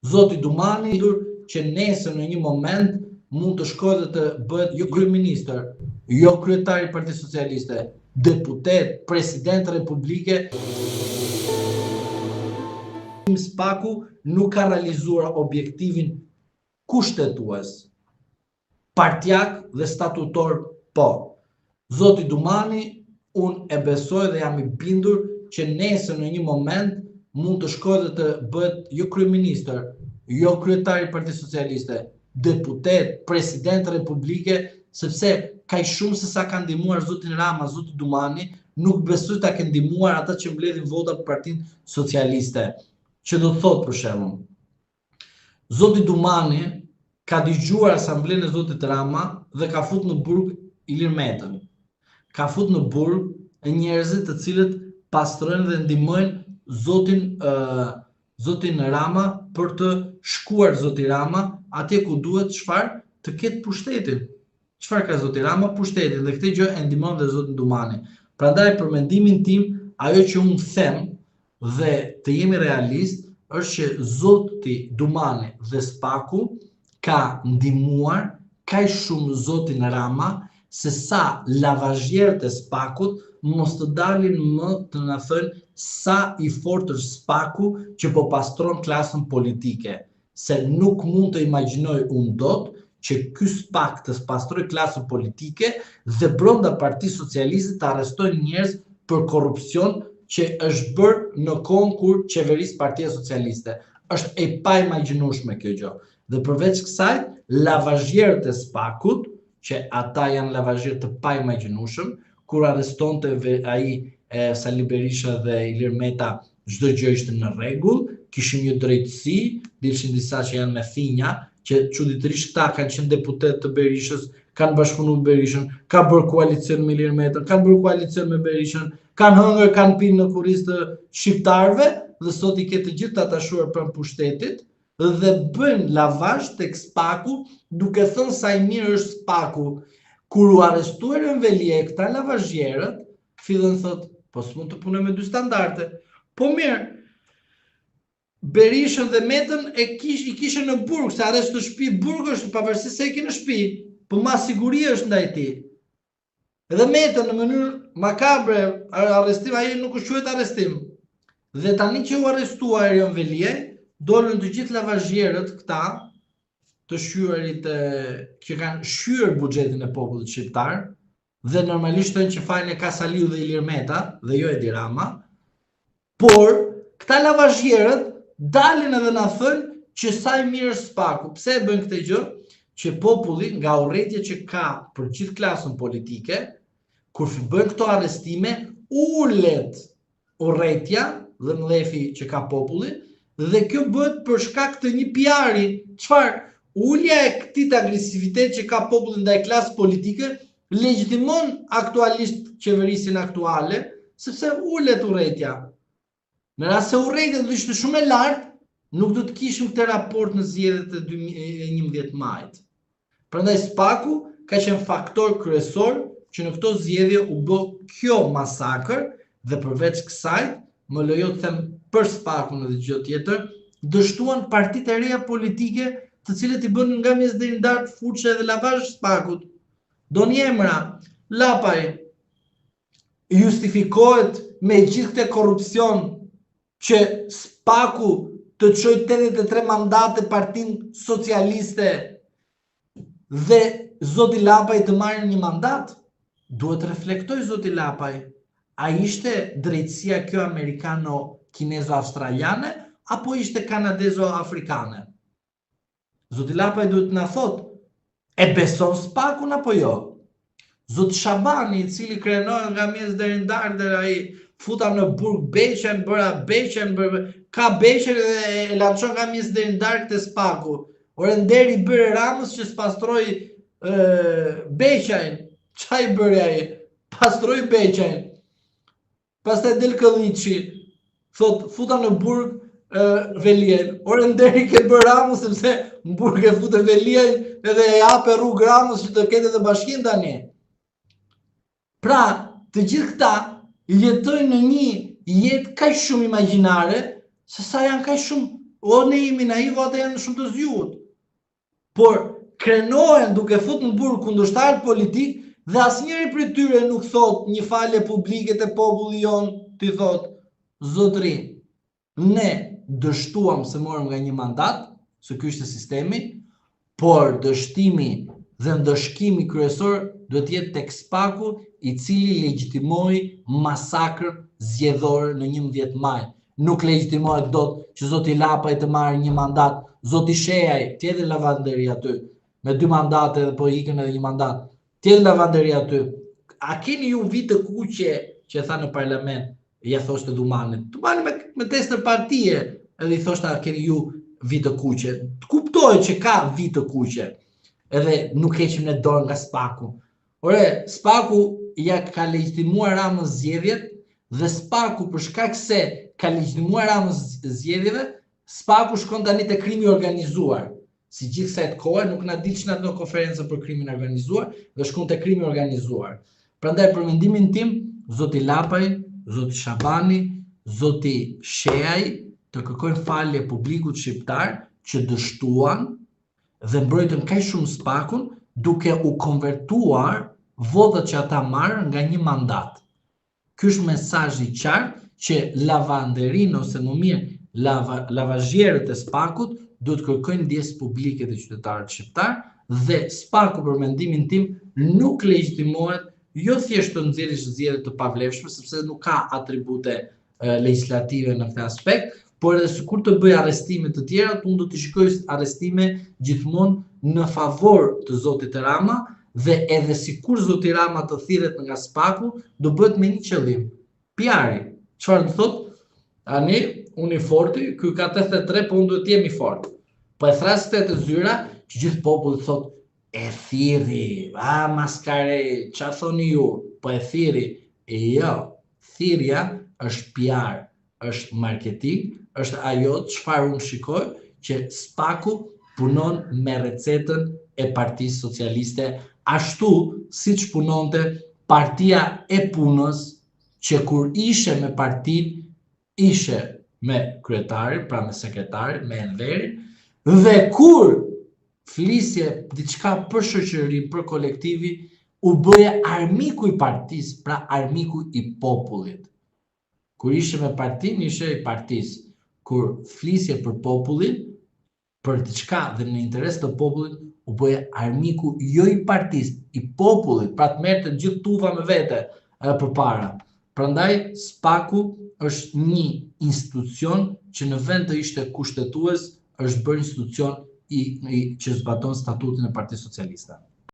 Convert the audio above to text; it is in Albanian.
Zoti Dumani që nesër në një moment mund të shkojë dhe të bëhet jo kryeministër, jo kryetari i Partisë Socialiste, deputet, president Republike. Spaku nuk ka realizuar objektivin kushtetues, partjak dhe statutor po. Zoti Dumani, unë e besoj dhe jam i bindur që nesër në një moment mund të shkojë dhe të bëhet jo kryeministër, jo kryetari i Partisë Socialiste, deputet, president Republike, sepse kaq shumë se sa ka ndihmuar zotin Rama, zoti Dumani, nuk besoj ta ke ndihmuar ata që mbledhin vota për Partinë Socialiste. Që do thot për shembull, zoti Dumani ka dëgjuar asamblenë e zotit Rama dhe ka fut në burg Ilir Metën. Ka fut në burg njerëzit të cilët pastrojnë dhe ndihmojnë zotin Rama për të shkuar zoti Rama atje ku duhet çfarë të ketë pushtetin. Çfarë ka zoti Rama? Pushtetin, dhe këtë gjë e ndihmon dhe zoti Dumani. Prandaj për mendimin tim, ajo që unë them dhe të jemi realist është që zoti Dumani dhe Spaku ka ndihmuar kaq shumë zotin Rama se sa lavazhjerët e Spakut mos të dalin më të na thënë sa i fortë është Spaku që po pastron klasën politike, se nuk mund të imagjinoj unë dot që ky Spak të pastroj klasën politike dhe brenda Partisë Socialiste të arrestojnë njerëz për korrupsion që është bërë në kohën kur qeveris Partia Socialiste. Është e paimagjinueshme kjo gjë. Dhe përveç kësaj, lavazhjerët e Spakut, që ata janë lavazhjerë të paimagjinueshëm, kur arrestonte ai Sali Berisha dhe Ilir Meta, çdo gjë ishte në rregull, kishin një drejtësi, dilshin disa që janë me thinja, që çuditërisht këta kanë qenë deputet të Berishës, kanë bashkëpunuar me Berishën, ka bërë koalicion me Ilir Metën, kanë bërë koalicion me Berishën, kanë hëngër, kanë pinë në kurriz të shqiptarëve dhe sot i ketë të gjithë ta tashuar pranë pushtetit dhe bëjnë lavazh tek Spaku, duke thënë sa i mirë është Spaku. Kur u arrestuarën Velie këta lavazhjerët, fillën thotë, po s'mund të punoj me dy standarde. Po mirë, Berishën dhe Metën i kishën në burg, se arrestu në shtëpi burg është pavarësisht se e ke në shtëpi, po ma siguri është ndaj tij. Edhe Metën në mënyrë makabre, arrestim, ai nuk është quhet arrestim. Dhe tani që u arrestua Erion Velie, dolën të gjithë lavazhjerët këta, të shqyerit që kanë shqyer buxhetin e popullit shqiptar, dhe normalisht thonë që fajin e ka Saliu dhe Ilir Meta, dhe jo Edi Rama, por këta lavazhjerët dalin edhe na thënë që sa i mirë është Spaku. Pse e bën këtë gjë? Që populli nga urrëtia që ka për gjithë klasën politike, kur bën këto arrestime, ulet urrëtia dhe mlefi që ka populli, dhe kjo bëhet për shkak të një PR-i. Çfarë? Ulja e këtij agresivitet që ka populli ndaj klasës politike legjitimon aktualisht qeverisjen aktuale, sepse ulet urrëtia. Në rast se urrëtia do ishte shumë e lartë, nuk do të kishim këtë raport në zgjedhjet e 2011 majit. Prandaj Spaku ka qenë faktor kryesor që në këto zgjedhje u bë kjo masakër dhe përveç kësaj, më lejo të them për Spakun edhe gjë tjetër, dështuan partitë e reja politike, të cilët i bën nga mes deri në lart fuçe dhe lavazh Spakut. Doni emra, Lapaj justifikohet me gjithë këtë korrupsion që Spaku të çojë 83 mandate Partinë Socialiste dhe zoti Lapaj të marrë një mandat? Duhet reflektoj zoti Lapaj. A ishte drejtësia kjo amerikano-kinezo-australiane apo ishte kanadezo-afrikane? Zoti Lapaj duhet na thotë, e beson Spakun apo jo? Zoti Shabani, i cili krenohet nga mes deri në darkë dhe ai futa në burg Beqen, bëra Beqen, ka Beqen dhe e lançon nga mes deri në darkë te Spaku. Ore nderi i bëre Ramës që spastroi Beqen. Çfarë i bëri ai? Pastroi Beqen. Pastaj del Këlliçi, thot futa në burg Velien. Ore nderi ke bërë Ramës sepse në burg e futë Velien edhe e hape rrugë Ramës që të ketë edhe bashkinë tani. Pra, të gjithë këta jetojnë në një jetë kaq shumë imagjinare, se sa janë kaq shumë o ne jemi naiv, ata janë shumë të zgjuar. Por krenohen duke futur në burg kundërshtar politik dhe asnjëri prej tyre nuk thot një falje publike te populli jon, ti thot, zotëri, ne dështuam se morëm nga një mandat, se ky ishte sistemi, por dështimi dhe ndëshkimi kryesor duhet të jetë tek SPAK-u, i cili legjitimoi masakrën zgjedhore në 11 maj. Nuk legjitimohet dot që zoti Lapaj të marrë një mandat, zoti Shejaj, tjetër lavanderi aty, me 2 mandate dhe po ikën edhe një mandat, tjetër lavanderi aty. A keni ju vite kuqe që tha në parlament, ja thoshte Dumanit. Dumani me testër partie, edhe i thoshte a keni ju vite kuqe. Kuptohet që ka vite kuqe. Edhe nuk heqim në dorë nga SPAK-u. Ore, SPAK-u ja ka legjitimuar Ramës zgjedhjet dhe SPAK-u për shkak se ka legjitimuar Ramës zgjedhjeve, SPAK-u shkon tani te krimi organizuar. Si gjithë kësaj kohë nuk na diç në atë konferencë për krimin organizuar dhe shkon te krimi organizuar. Prandaj për mendimin tim, zoti Lapaj, zoti Shabani, zoti Shejaj të kërkojnë falje publikut shqiptar që dështuan dhe mbrojtën kaq shumë SPAK-un duke u konvertuar votat që ata marrën nga një mandat. Ky është mesazhi i qartë që lavanderin ose më mirë lavazhierët e SPAK-ut duhet kërkojnë ndjesë publike të qytetarët shqiptar dhe SPAK-u për mendimin tim nuk legjitimohet jo thjesht të nxjerrësh zgjedhje të pavlefshme sepse nuk ka atribute legjislative në këtë aspekt, por edhe sikur të bëj arrestime të tjera, unë do të shikoj arrestime gjithmonë në favor të zotit Rama dhe edhe sikur zoti Rama të thirret nga SPAK-u, do bëhet me një qëllim. PR-i. Çfarë do thot? Ani, unë i forti, ky ka 83, po unë duhet të jem i fort. Po e thras të zyra, që gjithë populli thot, e thirri, maskare, çfarë thoni ju? Po e thirri. Jo, thirrja është PR, është marketing, është ajo çfarë unë shikoj që SPAK-u punon me recetën e Partisë Socialiste, ashtu siç punonte Partia e Punës, që kur ishe me partinë, ishe me kryetarin, pra me sekretarin, me Enverin, dhe kur flisje diçka për shoqërinë, për kolektivi, u bëje armiku i partisë, pra armiku i popullit. Kur ishe me partinë, ishe i partisë. Kur flisje për popullin, për diçka dhe në interes të popullit, u bëje armiku jo i partisë, i popullit, pra të merrte gjithë tuva me vete përpara. Prandaj SPAK-u është një institucion që në vend të ishte kushtetues, është bërë institucion që zbaton statutin e Partisë Socialiste.